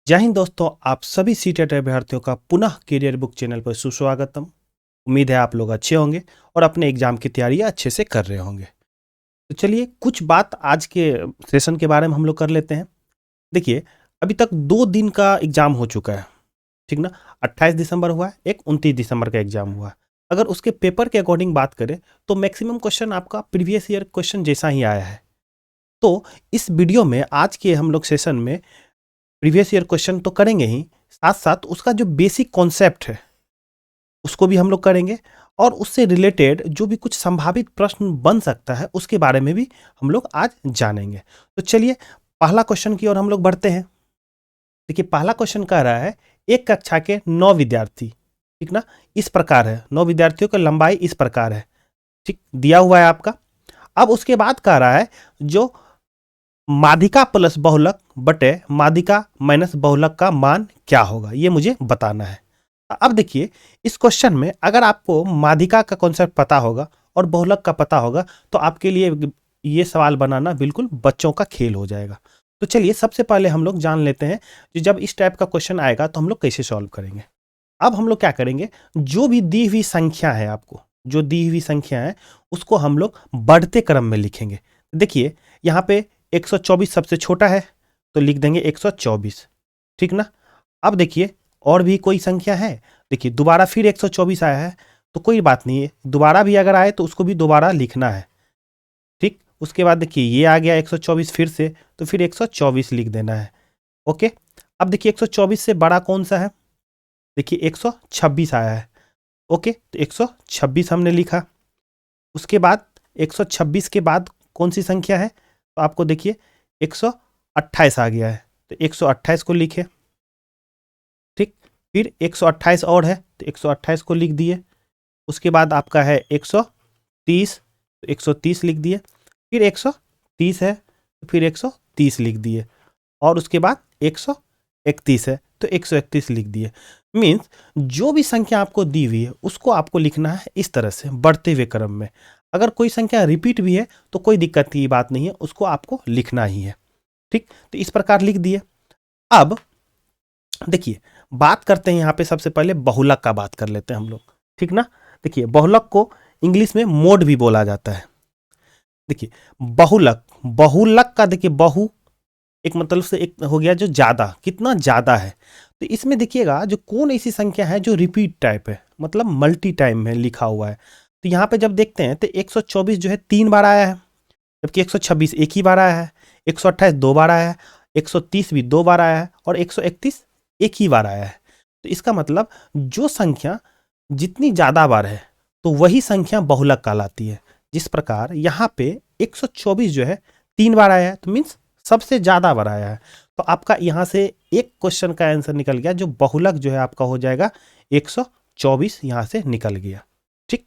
जय हिंद दोस्तों, आप सभी सीटेट अभ्यर्थियों का पुनः करियर बुक चैनल पर सुस्वागतम। उम्मीद है आप लोग अच्छे होंगे और अपने एग्जाम की तैयारी अच्छे से कर रहे होंगे। तो चलिए कुछ बात आज के सेशन के बारे में हम लोग कर लेते हैं। देखिए, अभी तक 2 दिन का एग्जाम हो चुका है, ठीक ना। 28 दिसंबर हुआ है, एक 29 दिसंबर का एग्जाम हुआ है। अगर उसके पेपर के अकॉर्डिंग बात करें तो मैक्सिमम क्वेश्चन आपका प्रीवियस ईयर क्वेश्चन जैसा ही आया है। तो इस वीडियो में आज के हम लोग सेशन में प्रीवियस ईयर क्वेश्चन तो करेंगे ही, साथ साथ उसका जो बेसिक कॉन्सेप्ट है उसको भी हम लोग करेंगे और उससे रिलेटेड जो भी कुछ संभावित प्रश्न बन सकता है उसके बारे में भी हम लोग आज जानेंगे। तो चलिए पहला क्वेश्चन की ओर हम लोग बढ़ते हैं। देखिए, पहला क्वेश्चन कह रहा है एक कक्षा के 9 विद्यार्थी, ठीक ना, इस प्रकार है। 9 विद्यार्थियों की लंबाई इस प्रकार है, ठीक दिया हुआ है आपका। अब उसके बाद कह रहा है जो माध्यिका प्लस बहुलक बटे माध्यिका माइनस बहुलक का मान क्या होगा, ये मुझे बताना है। अब देखिए, इस क्वेश्चन में अगर आपको माध्यिका का कॉन्सेप्ट पता होगा और बहुलक का पता होगा तो आपके लिए ये सवाल बनाना बिल्कुल बच्चों का खेल हो जाएगा। तो चलिए सबसे पहले हम लोग जान लेते हैं कि जब इस टाइप का क्वेश्चन आएगा तो हम लोग कैसे सॉल्व करेंगे। अब हम लोग क्या करेंगे, जो भी दी हुई संख्या है, आपको जो दी हुई संख्या है उसको हम लोग बढ़ते क्रम में लिखेंगे। देखिए, यहाँ पे 124 सबसे छोटा है तो लिख देंगे 124, ठीक ना। अब देखिए और भी कोई संख्या है, देखिए दोबारा फिर 124 आया है तो कोई बात नहीं है, दोबारा भी अगर आए तो उसको भी दोबारा लिखना है, ठीक। उसके बाद देखिए ये आ गया 124 फिर से, तो फिर 124 लिख देना है। ओके। अब देखिए 124 से बड़ा कौन सा है, देखिए 126 आया है। ओके, तो 126 हमने लिखा। उसके बाद 126 के बाद कौन सी संख्या है, तो आपको देखिए 128 आ गया है, तो 128 को लिखे, ठीक। फिर 128 और है तो 128 को लिख दिए। उसके बाद आपका है 130, तो 130 लिख दिए। फिर 130 है तो फिर 130 लिख दिए और उसके बाद 131 है तो 131 लिख दिए। मीन्स जो भी संख्या आपको दी हुई है उसको आपको लिखना है इस तरह से बढ़ते हुए क्रम में। अगर कोई संख्या रिपीट भी है तो कोई दिक्कत की बात नहीं है, उसको आपको लिखना ही है, ठीक। तो इस प्रकार लिख दिए। अब देखिए बात करते हैं, यहाँ पे सबसे पहले बहुलक का बात कर लेते हैं हम लोग, ठीक ना। देखिए बहुलक को इंग्लिश में मोड भी बोला जाता है। देखिए बहुलक, बहुलक का देखिए बहु एक मतलब से एक हो गया जो ज्यादा, कितना ज्यादा है। तो इसमें देखिएगा जो कौन ऐसी संख्या है जो रिपीट टाइप है, मतलब मल्टी टाइम में लिखा हुआ है। तो यहाँ पे जब देखते हैं तो 124 जो है 3 बार आया है, जबकि 126 एक ही बार आया है, 128 2 बार आया है, 130 भी 2 बार आया है और 131 एक ही बार आया है। तो इसका मतलब जो संख्या जितनी ज्यादा बार है तो वही संख्या बहुलक कहलाती है। जिस प्रकार यहाँ पे 124 जो है 3 बार आया है तो मीन्स सबसे ज्यादा बार आया है। तो आपका यहाँ से एक क्वेश्चन का आंसर निकल गया, जो बहुलक जो है आपका हो जाएगा 124, यहाँ से निकल गया, ठीक।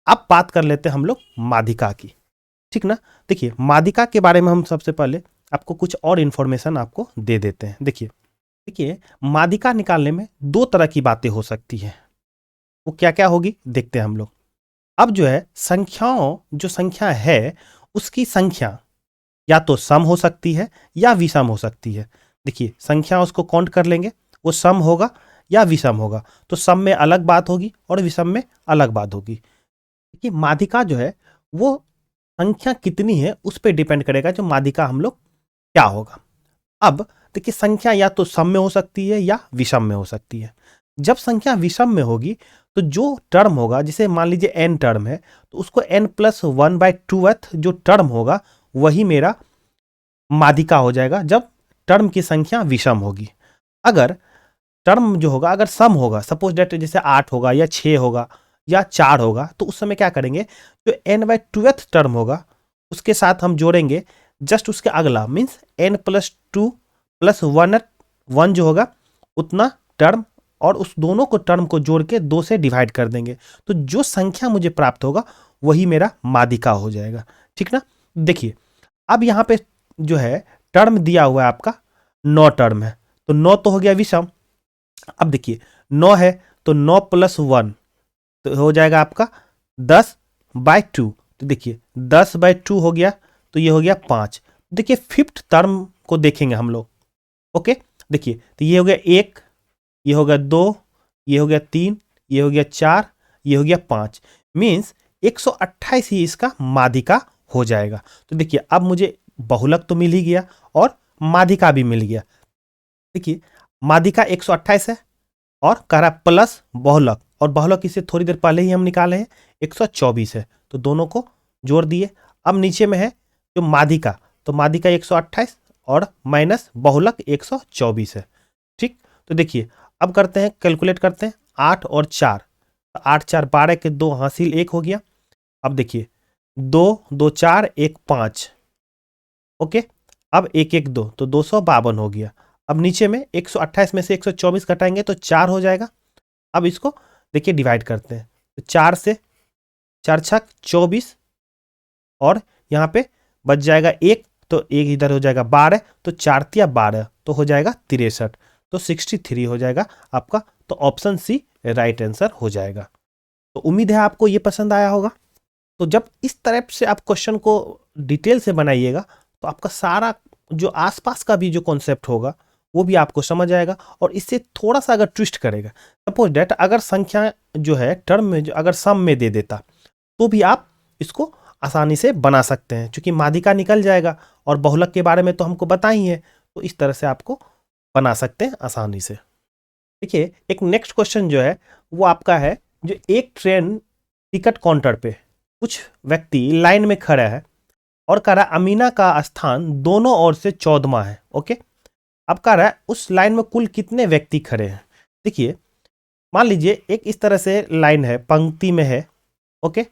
अब बात कर लेते हैं हम लोग माध्यिका की, ठीक ना। देखिए माध्यिका के बारे में हम सबसे पहले आपको कुछ और इंफॉर्मेशन आपको दे देते हैं। देखिए देखिए माध्यिका निकालने में 2 तरह की बातें हो सकती हैं, वो क्या क्या होगी देखते हैं हम लोग। अब जो है संख्याओं, जो संख्या है उसकी संख्या या तो सम हो सकती है या विषम हो सकती है। देखिए संख्या उसको काउंट कर लेंगे, वो सम होगा या विषम होगा, तो सम में अलग बात होगी और विषम में अलग बात होगी। देखिए माध्यिका जो है वो संख्या कितनी है उस पर डिपेंड करेगा जो माध्यिका हम लोग क्या होगा। अब देखिए संख्या या तो सम में हो सकती है या विषम में हो सकती है। जब संख्या विषम में होगी तो जो टर्म होगा, जिसे मान लीजिए एन टर्म है, तो उसको n+1/2th जो टर्म होगा वही मेरा माध्यिका हो जाएगा जब टर्म की संख्या विषम होगी। अगर टर्म जो होगा अगर सम होगा, सपोज डेट जैसे 8 होगा या 6 होगा या 4 होगा, तो उस समय क्या करेंगे, जो n/2th टर्म होगा उसके साथ हम जोड़ेंगे जस्ट उसके अगला, मीन्स n+2+1 जो होगा उतना टर्म, और उस दोनों को टर्म को जोड़ के 2 से डिवाइड कर देंगे, तो जो संख्या मुझे प्राप्त होगा वही मेरा माध्यिका हो जाएगा, ठीक ना। देखिए अब यहाँ पे जो है टर्म दिया हुआ है आपका 9 टर्म है, तो 9 तो हो गया विषम। अब देखिए 9 है तो 9+1 तो हो जाएगा आपका 10/2, तो देखिए 10/2 हो गया, तो ये हो गया 5। देखिए फिफ्थ टर्म को देखेंगे हम लोग। ओके, देखिए तो ये हो गया 1, ये हो गया 2, ये हो गया 3, ये हो गया 4, ये हो गया 5, मीन्स 128 ही इसका माध्यिका हो जाएगा। तो देखिए अब मुझे बहुलक तो मिल ही गया और माध्यिका भी मिल गया। देखिए माध्यिका 128 है और कह रहा प्लस बहुलक, और बहुलक इसे थोड़ी देर पहले ही हम निकाले हैं 124 है, तो दोनों को जोड़ दिए। अब नीचे में है जो माध्यिका, तो माध्यिका 128 और माइनस बहुलक 124 है। ठीक, तो देखिए अब करते हैं, कैलकुलेट करते हैं 8 और 4, 8 4 12 के 2 हासिल 1 हो गया। अब देखिए 2 2 4 1 5, ओके, अब 1 1 2 तो 252 हो गया। अब नीचे में 128 में से 124 घटाएंगे तो 4 हो जाएगा। अब इसको देखिए डिवाइड करते हैं, तो 4 से 4 छक 24 और यहाँ पे बच जाएगा 1, तो 1 इधर हो जाएगा 12, तो 4 तिया 12 तो हो जाएगा 63, तो 63 हो जाएगा आपका। तो ऑप्शन सी राइट आंसर हो जाएगा। तो उम्मीद है आपको ये पसंद आया होगा। तो जब इस तरह से आप क्वेश्चन को डिटेल से बनाइएगा तो आपका सारा जो आसपास का भी जो कॉन्सेप्ट होगा वो भी आपको समझ आएगा। और इससे थोड़ा सा अगर ट्विस्ट करेगा, सपोज डेट अगर संख्या जो है टर्म में जो अगर सम में दे देता तो भी आप इसको आसानी से बना सकते हैं, क्योंकि माध्यिका निकल जाएगा और बहुलक के बारे में तो हमको बता ही है, तो इस तरह से आपको बना सकते हैं आसानी से। देखिए एक नेक्स्ट क्वेश्चन जो है वो आपका है, जो एक ट्रेन टिकट काउंटर पे कुछ व्यक्ति लाइन में खड़ा है और कह रहा है अमीना का स्थान दोनों ओर से 14वां है। ओके, अब कह रहा है उस लाइन में कुल कितने व्यक्ति खड़े हैं। देखिए मान लीजिए एक इस तरह से लाइन है, पंक्ति में है, ओके,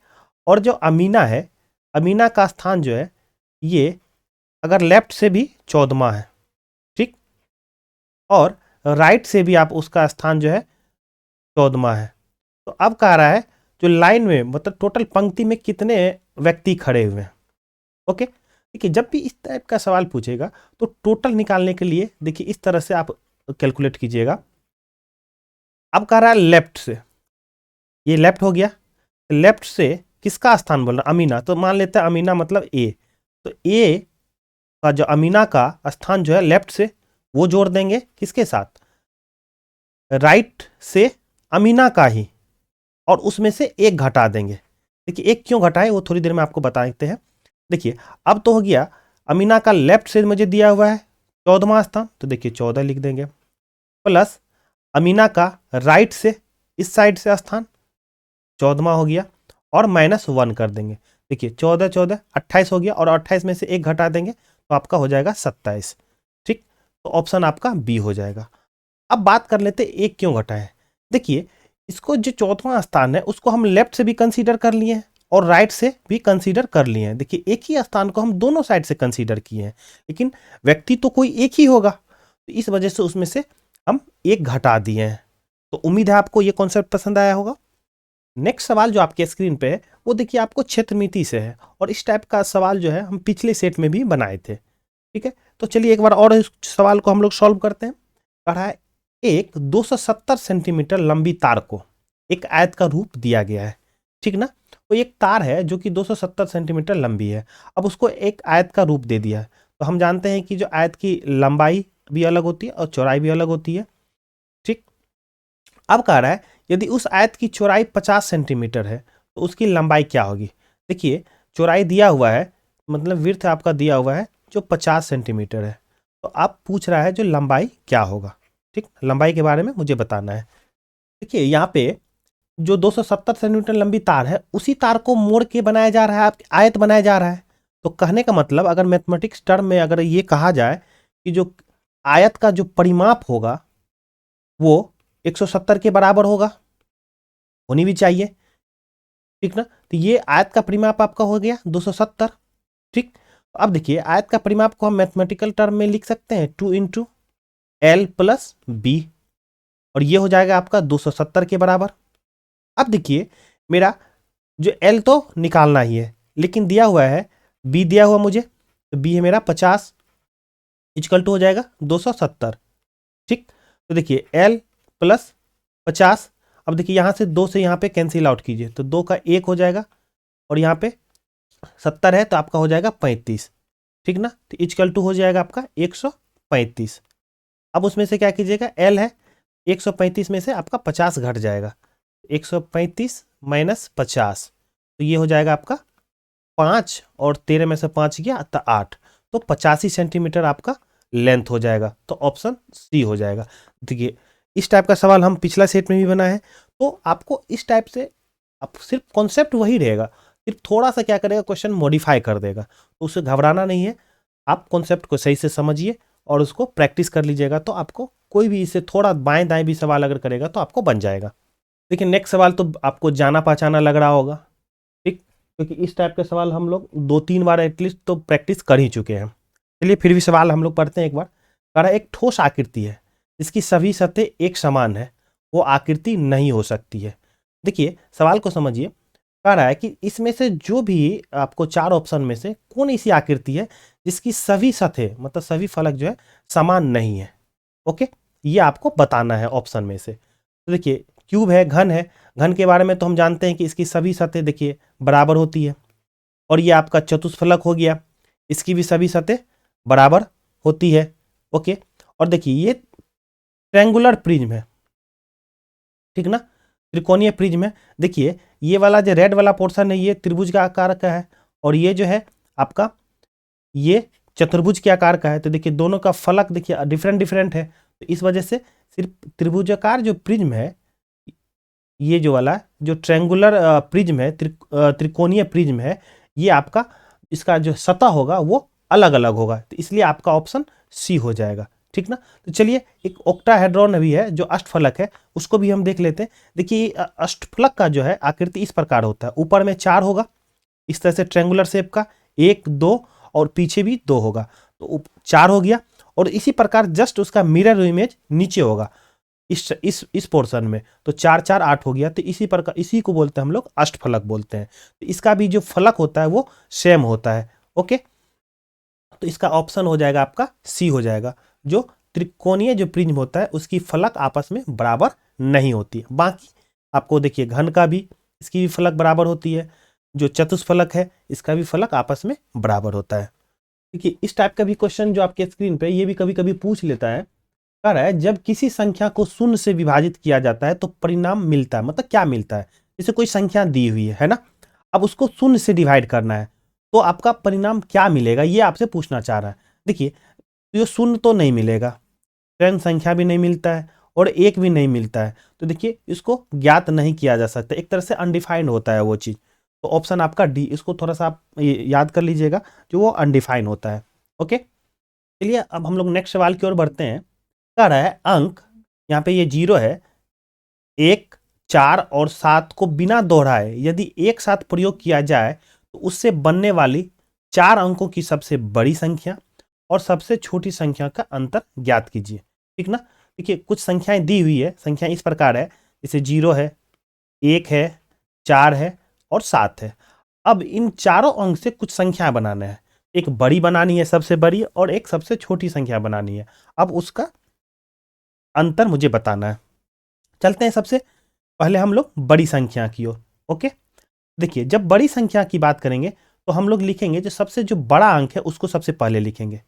और जो अमीना है, अमीना का स्थान जो है ये अगर लेफ्ट से भी 14वां है, ठीक, और राइट से भी आप उसका स्थान जो है 14वां है। तो अब कह रहा है जो लाइन में मतलब टोटल पंक्ति में कितने व्यक्ति खड़े हुए हैं। ओके, देखिए जब भी इस टाइप का सवाल पूछेगा तो टोटल निकालने के लिए देखिए इस तरह से आप कैलकुलेट कीजिएगा। अब कह रहा है लेफ्ट से, ये लेफ्ट हो गया, लेफ्ट से किसका स्थान बोल रहा है, अमीना, तो मान लेते हैं अमीना मतलब ए, तो ए का जो अमीना का स्थान जो है लेफ्ट से वो जोड़ देंगे किसके साथ, राइट से अमीना का ही, और उसमें से एक घटा देंगे। देखिए एक क्यों घटाए वो थोड़ी देर में आपको बता देते हैं। देखिए अब तो हो गया अमीना का लेफ्ट से मुझे दिया हुआ है 14वां स्थान, तो देखिए 14 लिख देंगे, प्लस अमीना का राइट से इस साइड से स्थान 14वां हो गया और -1 कर देंगे। देखिए 14 14 28 हो गया और 28 में से एक घटा देंगे तो आपका हो जाएगा 27। ठीक, तो ऑप्शन आपका बी हो जाएगा। अब बात कर लेते एक क्यों घटा है। देखिए इसको जो 14वां स्थान है उसको हम लेफ्ट से भी कंसीडर कर लिए हैं और राइट से भी कंसीडर कर लिए हैं। देखिए एक ही स्थान को हम दोनों साइड से कंसीडर किए हैं, लेकिन व्यक्ति तो कोई एक ही होगा, तो इस वजह से उसमें से हम एक घटा दिए हैं। तो उम्मीद है आपको ये कॉन्सेप्ट पसंद आया होगा। नेक्स्ट सवाल जो आपके स्क्रीन पे है वो देखिए आपको क्षेत्रमिति से है, और इस टाइप का सवाल जो है हम पिछले सेट में भी बनाए थे। ठीक है, तो चलिए एक बार और इस सवाल को हम लोग सॉल्व करते हैं। कहा है एक 270 सेंटीमीटर लंबी तार को एक आयत का रूप दिया गया है, ठीक ना। तो एक तार है जो कि 270 सेंटीमीटर लंबी है, अब उसको एक आयत का रूप दे दिया है। तो हम जानते हैं कि जो आयत की लंबाई भी अलग होती है और चौड़ाई भी अलग होती है। ठीक, अब कह रहा है यदि उस आयत की चौड़ाई 50 सेंटीमीटर है तो उसकी लंबाई क्या होगी। देखिए चौड़ाई दिया हुआ है, मतलब विड्थ आपका दिया हुआ है जो 50 सेंटीमीटर है, तो आप पूछ रहा है जो लंबाई क्या होगा। ठीक, लंबाई के बारे में मुझे बताना है। देखिए यहाँ पे जो 270 सेंटीमीटर लंबी तार है उसी तार को मोड़ के बनाया जा रहा है, आयत बनाया जा रहा है। तो कहने का मतलब अगर मैथमेटिक्स टर्म में अगर ये कहा जाए कि जो आयत का जो परिमाप होगा वो 170 के बराबर होगा, होनी भी चाहिए, ठीक ना। तो ये आयत का परिमाप आपका हो गया 270। ठीक, अब देखिए आयत का परिमाप को हम मैथमेटिकल टर्म में लिख सकते हैं 2 इंटू एल प्लस बी, और ये हो जाएगा आपका 270 के बराबर। अब देखिए मेरा जो एल तो निकालना ही है, लेकिन दिया हुआ है बी, दिया हुआ मुझे, तो बी है मेरा 50 इक्वल टू हो जाएगा 270। ठीक, तो देखिए एल प्लस 50, अब देखिए यहाँ से 2 से यहाँ पे कैंसिल आउट कीजिए तो 2 का 1 हो जाएगा, और यहाँ पे 70 है तो आपका हो जाएगा 35। ठीक ना, तो इक्वल टू हो जाएगा आपका 135। अब उसमें से क्या कीजिएगा, एल है 135 में से आपका 50 घट जाएगा, 135 माइनस 50, तो ये हो जाएगा आपका 5 और 13 में से 5 गया तो 8, तो 85 सेंटीमीटर आपका लेंथ हो जाएगा। तो ऑप्शन सी हो जाएगा। देखिए इस टाइप का सवाल हम पिछला सेट में भी बनाए हैं, तो आपको इस टाइप से आप सिर्फ कॉन्सेप्ट वही रहेगा, सिर्फ थोड़ा सा क्या करेगा, क्वेश्चन मॉडिफाई कर देगा, तो उससे घबराना नहीं है। आप कॉन्सेप्ट को सही से समझिए और उसको प्रैक्टिस कर लीजिएगा, तो आपको कोई भी इससे थोड़ा बाएं दाएं भी सवाल अगर करेगा तो आपको बन जाएगा। देखिए नेक्स्ट सवाल तो आपको जाना पहचाना लग रहा होगा, ठीक, क्योंकि इस टाइप के सवाल हम लोग 2-3 बार एटलीस्ट तो प्रैक्टिस कर ही चुके हैं। चलिए फिर भी सवाल हम लोग पढ़ते हैं एक बार। कह रहा है एक ठोस आकृति है जिसकी सभी सतह एक समान है, वो आकृति नहीं हो सकती है। देखिए सवाल को समझिए, कह रहा है कि इसमें से जो भी आपको 4 ऑप्शन में से कौन ऐसी आकृति है जिसकी सभी सतह मतलब सभी फलक जो है समान नहीं है। ओके, ये आपको बताना है ऑप्शन में से। तो देखिए क्यूब है, घन है, घन के बारे में तो हम जानते हैं कि इसकी सभी सतह देखिए बराबर होती है, और ये आपका चतुष्फलक हो गया, इसकी भी सभी सतह बराबर होती है। ओके, और देखिए ये ट्रायंगुलर प्रिज्म है, ठीक ना, त्रिकोणीय प्रिज्म है। देखिए ये वाला जो रेड वाला पोर्शन है ये त्रिभुज का आकार का है, और ये जो है आपका ये चतुर्भुज के आकार का है। तो देखिए दोनों का फलक देखिए डिफरेंट डिफरेंट है, तो इस वजह से सिर्फ त्रिभुजाकार जो प्रिज्म है, ये जो वाला जो ट्रायंगुलर प्रिज्म है, त्रिकोणीय प्रिज्म है, ये आपका इसका जो सतह होगा वो अलग अलग होगा, तो इसलिए आपका ऑप्शन सी हो जाएगा, ठीक ना। तो चलिए एक ऑक्टाहेड्रॉन भी है जो अष्टफलक है, उसको भी हम देख लेते हैं। देखिए अष्टफलक का जो है आकृति इस प्रकार होता है, ऊपर में 4 होगा इस तरह से ट्रायंगुलर शेप का, 1 2 और पीछे भी 2 होगा, तो 4 हो गया। और इसी प्रकार जस्ट उसका मिरर इमेज नीचे होगा इस पोर्शन में, तो 4 4 8 हो गया। तो इसी प्रकार इसी को बोलते हैं हम लोग अष्टफलक बोलते हैं। तो इसका भी जो फलक होता है वो सेम होता है। ओके, तो इसका ऑप्शन हो जाएगा आपका सी हो जाएगा। जो त्रिकोणीय जो प्रिज्म होता है उसकी फलक आपस में बराबर नहीं होती है। बाकी आपको देखिए घन का भी इसकी भी फलक बराबर होती है, जो चतुष्फलक है इसका भी फलक आपस में बराबर होता है। देखिए इस टाइप का भी क्वेश्चन जो आपके स्क्रीन पे ये भी कभी कभी पूछ लेता है, कह रहा है जब किसी संख्या को शून्य से विभाजित किया जाता है तो परिणाम मिलता है, मतलब क्या मिलता है। जैसे कोई संख्या दी हुई है ना, अब उसको शून्य से डिवाइड करना है तो आपका परिणाम क्या मिलेगा, ये आपसे पूछना चाह रहा है। देखिए ये शून्य तो नहीं मिलेगा, ऋण संख्या भी नहीं मिलता है और एक भी नहीं मिलता है, तो देखिए इसको ज्ञात नहीं किया जा सकता, एक तरह से अनडिफाइंड होता है वो चीज़। तो ऑप्शन आपका डी, इसको थोड़ा सा आप याद कर लीजिएगा, जो वो अनडिफाइंड होता है। ओके, चलिए अब हम लोग नेक्स्ट सवाल की ओर बढ़ते हैं। कह रहा है अंक यहाँ पे ये 0 है, 1 4 और 7 को बिना दोहराए यदि एक साथ प्रयोग किया जाए तो उससे बनने वाली 4 अंकों की सबसे बड़ी संख्या और सबसे छोटी संख्या का अंतर ज्ञात कीजिए, ठीक ना। देखिए कुछ संख्याएं दी हुई है, संख्या इस प्रकार है, जैसे 0 है, 1 है, 4 है और 7 है। अब इन चारों अंक से कुछ संख्या बनाना है, एक बड़ी बनानी है सबसे बड़ी और एक सबसे छोटी संख्या बनानी है। अब उसका अंतर मुझे बताना है। चलते हैं सबसे पहले हम लोग बड़ी संख्या की ओर। ओके, देखिए जब बड़ी संख्या की बात करेंगे तो हम लोग लिखेंगे जो सबसे जो बड़ा अंक है उसको सबसे पहले लिखेंगे,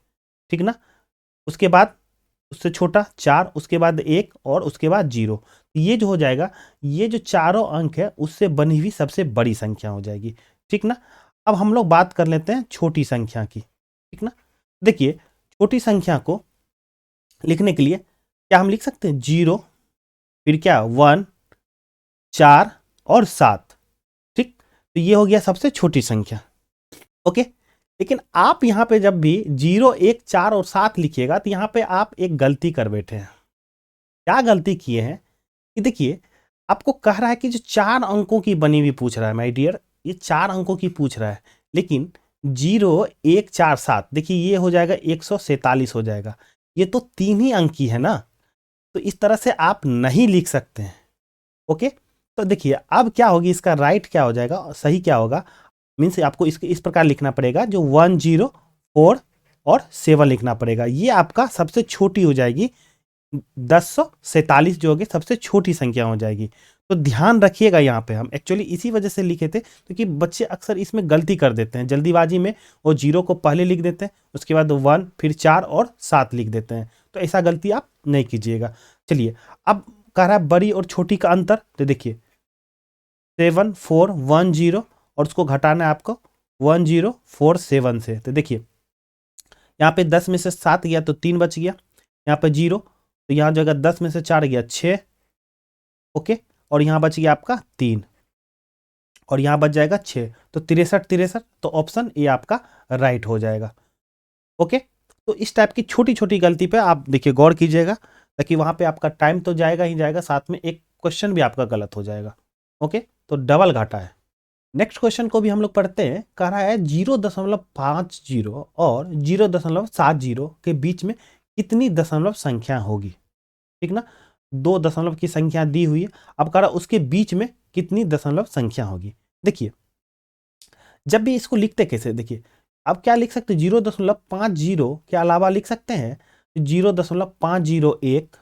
ठीक ना। उसके बाद उससे छोटा 4, उसके बाद 1 और उसके बाद 0। ये जो हो जाएगा, ये जो चारों अंक है उससे बनी हुई सबसे बड़ी संख्या हो जाएगी, ठीक ना। अब हम लोग बात कर लेते हैं छोटी संख्या की, ठीक ना। देखिए छोटी संख्या को लिखने के लिए क्या हम लिख सकते हैं, 0 फिर क्या 1 4 और 7, ठीक। तो ये हो गया सबसे छोटी संख्या। ओके, लेकिन आप यहाँ पे जब भी 0 1 4 और 7 लिखिएगा तो यहाँ पे आप एक गलती कर बैठे हैं। क्या गलती किए हैं कि देखिए आपको कह रहा है कि जो 4 अंकों की बनी हुई पूछ रहा है माय डियर, ये 4 अंकों की पूछ रहा है, लेकिन 0 1 4 7 देखिए ये हो जाएगा 147 हो जाएगा, ये तो 3 ही अंक की है ना, तो इस तरह से आप नहीं लिख सकते हैं। ओके, तो देखिए अब क्या होगी, इसका राइट क्या हो जाएगा, सही क्या होगा, मीन्स आपको इस प्रकार लिखना पड़ेगा, जो 1 0 4 और 7 लिखना पड़ेगा। ये आपका सबसे छोटी हो जाएगी, 1047 जो होगी सबसे छोटी संख्या हो जाएगी। तो ध्यान रखिएगा, यहाँ पे हम एक्चुअली इसी वजह से लिखे थे क्योंकि बच्चे अक्सर इसमें गलती कर देते हैं, जल्दीबाजी में वो 0 को पहले लिख देते हैं, उसके बाद 1 फिर 4 और 7 लिख देते हैं, तो ऐसा गलती आप नहीं कीजिएगा। चलिए अब कह रहा है बड़ी और छोटी का अंतर, तो देखिए 7410 और उसको घटाना है आपको 1047 से। तो देखिए यहाँ पे 10 में से 7 गया तो 3 बच गया, यहाँ पे 0 तो यहाँ जो 10 में से 4 गया 6, ओके, और यहाँ बच गया आपका 3 और यहाँ बच जाएगा 6, तो 63, तो ऑप्शन ए आपका राइट हो जाएगा। ओके, तो इस टाइप की छोटी छोटी गलती पे आप देखिए गौर कीजिएगा, ताकि वहाँ पे आपका टाइम तो जाएगा ही जाएगा, साथ में एक क्वेश्चन भी आपका गलत हो जाएगा। ओके, तो डबल घाटा है। नेक्स्ट क्वेश्चन को भी हम लोग पढ़ते हैं। कह रहा है 0.50 और 0.70 के बीच में कितनी दशमलव संख्या होगी, ठीक ना। दो दशमलव की संख्या दी हुई है, अब कह रहा है उसके बीच में कितनी दशमलव संख्या होगी। देखिए जब भी इसको लिखते कैसे, देखिए अब क्या लिख सकते हैं, 0.50 के अलावा लिख सकते हैं 0.501,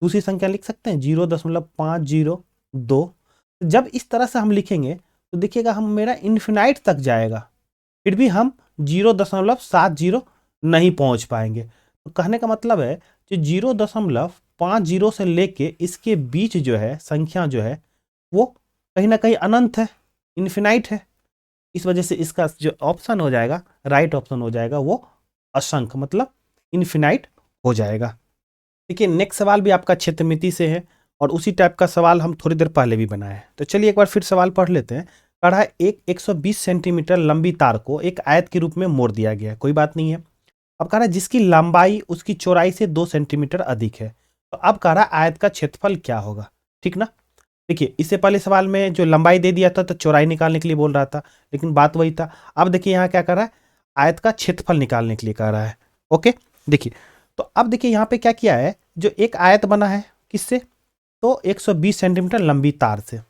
दूसरी संख्या लिख सकते हैं 0.502। जब इस तरह से हम लिखेंगे तो देखिएगा हम मेरा इन्फिनाइट तक जाएगा, फिर भी हम 0.70 नहीं पहुंच पाएंगे। तो कहने का मतलब है कि 0.50 से लेके इसके बीच जो है संख्या जो है वो कहीं ना कहीं अनंत है, इन्फिनाइट है। इस वजह से इसका जो ऑप्शन हो जाएगा, राइट ऑप्शन हो जाएगा वो असंख्य, मतलब इन्फिनाइट हो जाएगा। देखिए नेक्स्ट सवाल भी आपका क्षेत्रमिति से है और उसी टाइप का सवाल हम थोड़ी देर पहले भी बनाए हैं। तो चलिए एक बार फिर सवाल पढ़ लेते हैं। कहा है एक 120 सेंटीमीटर लंबी तार को एक आयत के रूप में मोड़ दिया गया है, कोई बात नहीं है। अब कह रहा है जिसकी लंबाई उसकी चौड़ाई से 2 सेंटीमीटर अधिक है, तो अब कह रहा है आयत का क्षेत्रफल क्या होगा, ठीक ना। देखिए इससे पहले सवाल में जो लंबाई दे दिया था तो चौड़ाई निकालने के लिए बोल रहा था, लेकिन बात वही था। अब देखिए यहाँ क्या कर रहा है, आयत का क्षेत्रफल निकालने के लिए कह रहा है। ओके, देखिए तो अब देखिए यहाँ पे क्या किया है, जो एक आयत बना है किससे, तो 120 सेंटीमीटर लंबी तार से,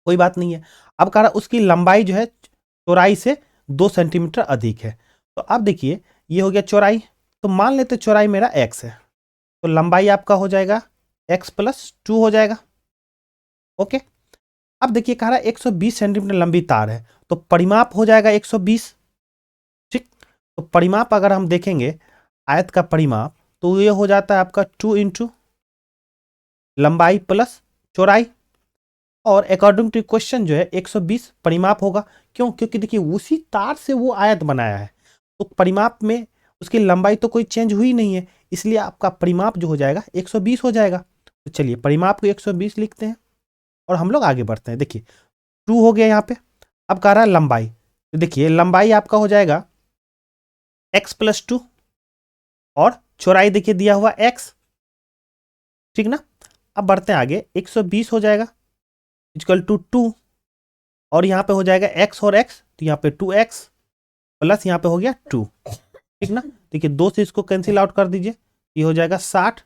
कोई बात नहीं है। अब कह रहा है उसकी लंबाई जो है चौड़ाई से 2 सेंटीमीटर अधिक है। तो अब देखिए ये हो गया चौड़ाई, तो मान लेते चौड़ाई मेरा x है, तो लंबाई आपका हो जाएगा x + 2 हो जाएगा। ओके, अब देखिए कह रहा है 120 सेंटीमीटर लंबी तार है, तो परिमाप हो जाएगा 120, ठीक। तो परिमाप अगर हम देखेंगे आयत का परिमाप, तो ये हो जाता है आपका 2 × लंबाई प्लस चौड़ाई, और अकॉर्डिंग टू क्वेश्चन जो है 120 परिमाप होगा। क्यों, क्योंकि देखिए उसी तार से वो आयत बनाया है, तो परिमाप में उसकी लंबाई तो कोई चेंज हुई नहीं है, इसलिए आपका परिमाप जो हो जाएगा 120 हो जाएगा। तो चलिए परिमाप को 120 लिखते हैं और हम लोग आगे बढ़ते हैं। देखिए 2 हो गया यहाँ पे। अब कह रहा है लंबाई, तो देखिए लंबाई आपका हो जाएगा x + 2 और चौड़ाई देखिए दिया हुआ x, ठीक ना। अब बढ़ते हैं आगे, 120 हो जाएगा = 2 और यहाँ पे हो जाएगा x और x, तो यहाँ पे 2x प्लस यहाँ पे हो गया 2, ठीक ना। देखिए 2 से इसको कैंसिल आउट कर दीजिए, ये हो जाएगा 60।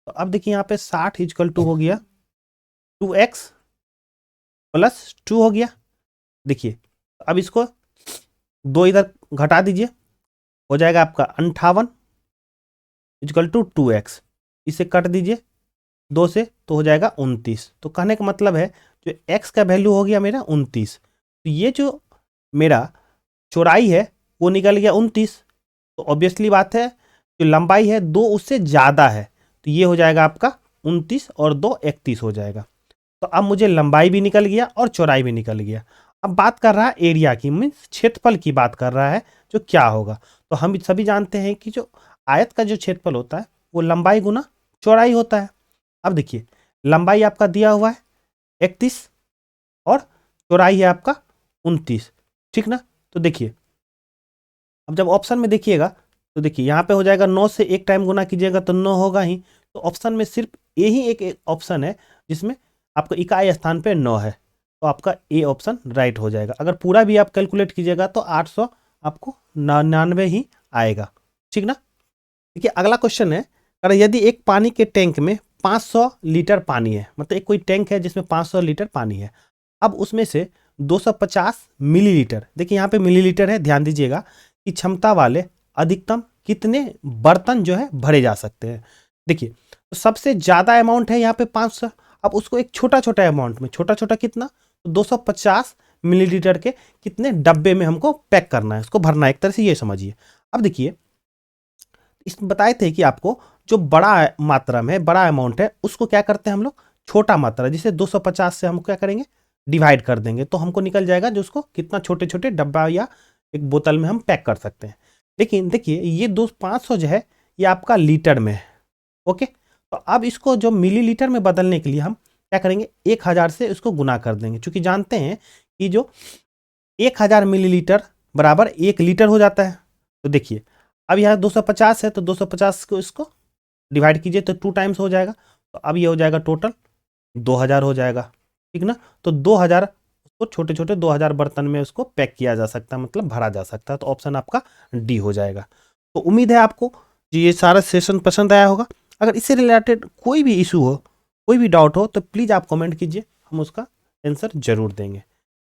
तो अब देखिए यहाँ पे 60 = हो गया 2x + 2 हो गया। देखिए अब इसको 2 इधर घटा दीजिए, हो जाएगा आपका 58 = 2x, इसे कट दीजिए 2 से तो हो जाएगा 29। तो कहने का मतलब है जो x का वैल्यू हो गया मेरा 29, तो ये जो मेरा चौड़ाई है वो निकल गया 29। तो ऑब्वियसली बात है जो लंबाई है 2 उससे ज़्यादा है, तो ये हो जाएगा आपका 29 और 2 31 हो जाएगा। तो अब मुझे लंबाई भी निकल गया और चौड़ाई भी निकल गया। अब बात कर रहा है एरिया की, मीन्स क्षेत्रफल की बात कर रहा है जो क्या होगा। तो हम सभी जानते हैं कि जो आयत का जो क्षेत्रफल होता है वो लंबाई गुना चौड़ाई होता है। अब देखिए लंबाई आपका दिया हुआ है 31 और चौड़ाई है आपका 29, ठीक ना। तो देखिए अब जब ऑप्शन में देखिएगा तो देखिए यहाँ पे हो जाएगा 9 से एक टाइम गुना कीजिएगा तो 9 होगा ही। तो ऑप्शन में सिर्फ यही एक ऑप्शन है जिसमें आपका इकाई स्थान पे 9 है, तो आपका ए ऑप्शन राइट हो जाएगा। अगर पूरा भी आप कैलकुलेट कीजिएगा तो 800 आपको 99 ही आएगा, ठीक ना। देखिए अगला क्वेश्चन है, अगर यदि एक पानी के टैंक में 500 लीटर पानी है, मतलब एक कोई टैंक है जिसमें 500 लीटर पानी है, अब उसमें से 250 मिलीलीटर, देखिए यहाँ पे मिलीलीटर है, ध्यान दीजिएगा, की क्षमता वाले अधिकतम कितने बर्तन जो है भरे जा सकते हैं। देखिए तो सबसे ज़्यादा अमाउंट है यहाँ पे 500, अब उसको एक छोटा छोटा अमाउंट में, छोटा छोटा कितना, तो 250 मिलीलीटर के कितने डब्बे में हमको पैक करना है, उसको भरना है, एक तरह से ये समझिए। अब देखिए इस बताए थे कि आपको जो बड़ा मात्रा में बड़ा अमाउंट है उसको क्या करते हैं हम लोग छोटा मात्रा, जिसे 250 से हम क्या करेंगे डिवाइड कर देंगे, तो हमको निकल जाएगा जो उसको कितना छोटे छोटे डब्बा या एक बोतल में हम पैक कर सकते हैं। लेकिन देखिए ये 500 जो है ये आपका लीटर में है। ओके, तो अब इसको जो मिलीलीटर में बदलने के लिए हम क्या करेंगे 1000 से इसको गुना कर देंगे, क्योंकि जानते हैं कि जो 1000 मिलीलीटर बराबर 1 लीटर हो जाता है। तो देखिए अब यहाँ 250 है तो 250 को इसको डिवाइड कीजिए तो 2 टाइम्स हो जाएगा, तो अब ये हो जाएगा टोटल 2000 हो जाएगा, ठीक ना। तो 2000 उसको छोटे छोटे 2000 बर्तन में उसको पैक किया जा सकता है, मतलब भरा जा सकता है। तो ऑप्शन आपका डी हो जाएगा। तो उम्मीद है आपको ये सारा सेशन पसंद आया होगा। अगर इससे रिलेटेड कोई भी इशू हो, कोई भी डाउट हो तो प्लीज़ आप कमेंट कीजिए, हम उसका आंसर जरूर देंगे।